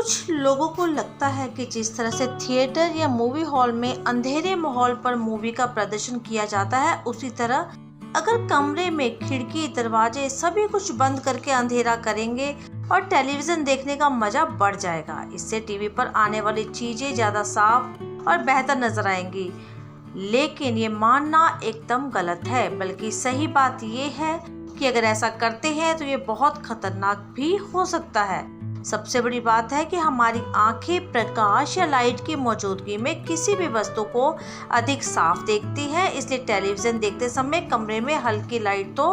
कुछ लोगों को लगता है कि जिस तरह से थिएटर या मूवी हॉल में अंधेरे माहौल पर मूवी का प्रदर्शन किया जाता है, उसी तरह अगर कमरे में खिड़की, दरवाजे सभी कुछ बंद करके अंधेरा करेंगे और टेलीविजन देखने का मजा बढ़ जाएगा। इससे टीवी पर आने वाली चीजें ज्यादा साफ और बेहतर नजर आएंगी। लेकिन ये मानना एकदम गलत है, बल्कि सही बात ये है कि अगर ऐसा करते हैं तो ये बहुत खतरनाक भी हो सकता है। सबसे बड़ी बात है कि हमारी आंखें प्रकाश या लाइट की मौजूदगी में किसी भी वस्तु को अधिक साफ देखती है, इसलिए टेलीविजन देखते समय कमरे में हल्की लाइट तो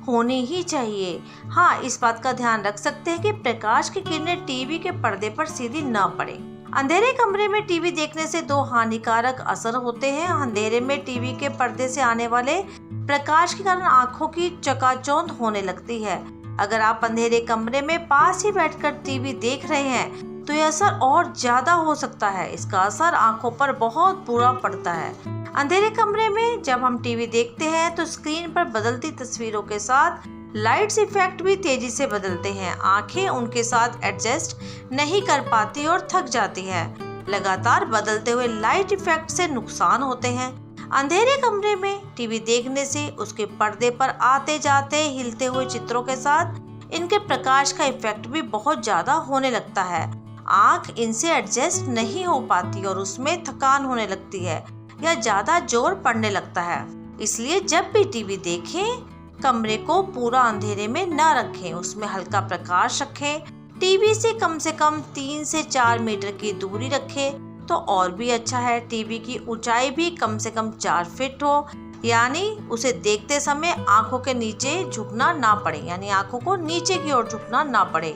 होनी ही चाहिए। हाँ, इस बात का ध्यान रख सकते हैं कि प्रकाश की किरणें टीवी के पर्दे पर सीधी न पड़े। अंधेरे कमरे में टीवी देखने से दो हानिकारक असर होते हैं। अंधेरे में टीवी के पर्दे से आने वाले प्रकाश के कारण आंखों की चकाचौंध होने लगती है। अगर आप अंधेरे कमरे में पास ही बैठकर टीवी देख रहे हैं तो यह असर और ज्यादा हो सकता है। इसका असर आंखों पर बहुत बुरा पड़ता है। अंधेरे कमरे में जब हम टीवी देखते हैं तो स्क्रीन पर बदलती तस्वीरों के साथ लाइट्स इफेक्ट भी तेजी से बदलते हैं। आंखें उनके साथ एडजस्ट नहीं कर पाती और थक जाती है। लगातार बदलते हुए लाइट इफेक्ट से नुकसान होते हैं। अंधेरे कमरे में टीवी देखने से उसके पर्दे पर आते जाते हिलते हुए चित्रों के साथ इनके प्रकाश का इफेक्ट भी बहुत ज्यादा होने लगता है। आंख इनसे एडजस्ट नहीं हो पाती और उसमें थकान होने लगती है या ज्यादा जोर पड़ने लगता है। इसलिए जब भी टीवी देखें, कमरे को पूरा अंधेरे में न रखें, उसमें हल्का प्रकाश रखें। टीवी से कम 3 से 4 मीटर की दूरी रखें तो और भी अच्छा है। टीवी की ऊंचाई भी कम से कम 4 फीट हो, यानी उसे देखते समय आंखों के नीचे झुकना ना पड़े, यानी आंखों को नीचे की ओर झुकना ना पड़े।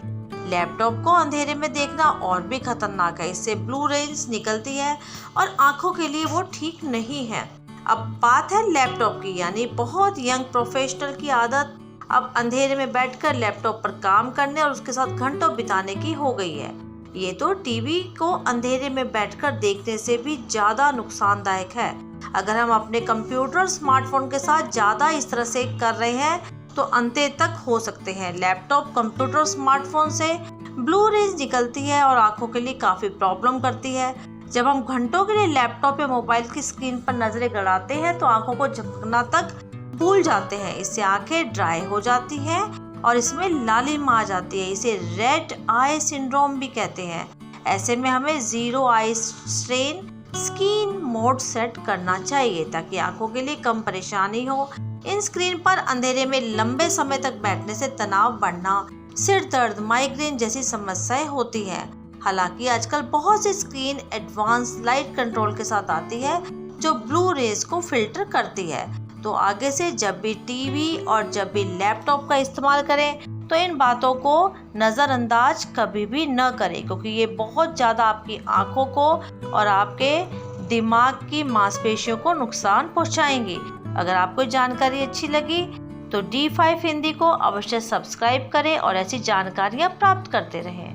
लैपटॉप को अंधेरे में देखना और भी खतरनाक है। इससे ब्लू रेज निकलती है और आंखों के लिए वो ठीक नहीं है। अब बात है लैपटॉप की, यानी बहुत यंग प्रोफेशनल की आदत अब अंधेरे में बैठकर लैपटॉप पर काम करने और उसके साथ घंटों बिताने की हो गई है। ये तो टीवी को अंधेरे में बैठकर देखने से भी ज्यादा नुकसानदायक है। अगर हम अपने कंप्यूटर, स्मार्टफोन के साथ ज्यादा इस तरह से कर रहे हैं तो अंधे तक हो सकते हैं। लैपटॉप, कंप्यूटर, स्मार्टफोन से ब्लू रेज निकलती है और आंखों के लिए काफी प्रॉब्लम करती है। जब हम घंटों के लिए लैपटॉप या मोबाइल की स्क्रीन पर नजरें गड़ाते हैं तो आंखों को झपकना तक भूल जाते हैं। इससे आंखें ड्राई हो जाती हैं और इसमें लालिमा आ जाती है। इसे रेड आई सिंड्रोम भी कहते हैं। ऐसे में हमें 0 eye strain screen mode set करना चाहिए ताकि आंखों के लिए कम परेशानी हो। इन स्क्रीन पर अंधेरे में लंबे समय तक बैठने से तनाव बढ़ना, सिर दर्द, माइग्रेन जैसी समस्याएं होती हैं। हालांकि आजकल बहुत सी स्क्रीन एडवांस लाइट कंट्रोल के साथ आती है जो ब्लू रेज को फिल्टर करती है। तो आगे से जब भी टीवी और जब भी लैपटॉप का इस्तेमाल करें तो इन बातों को नज़रअंदाज कभी भी न करें, क्योंकि ये बहुत ज़्यादा आपकी आंखों को और आपके दिमाग की मांसपेशियों को नुकसान पहुंचाएंगी। अगर आपको जानकारी अच्छी लगी तो D5 हिंदी को अवश्य सब्सक्राइब करें और ऐसी जानकारियां प्राप्त करते रहें।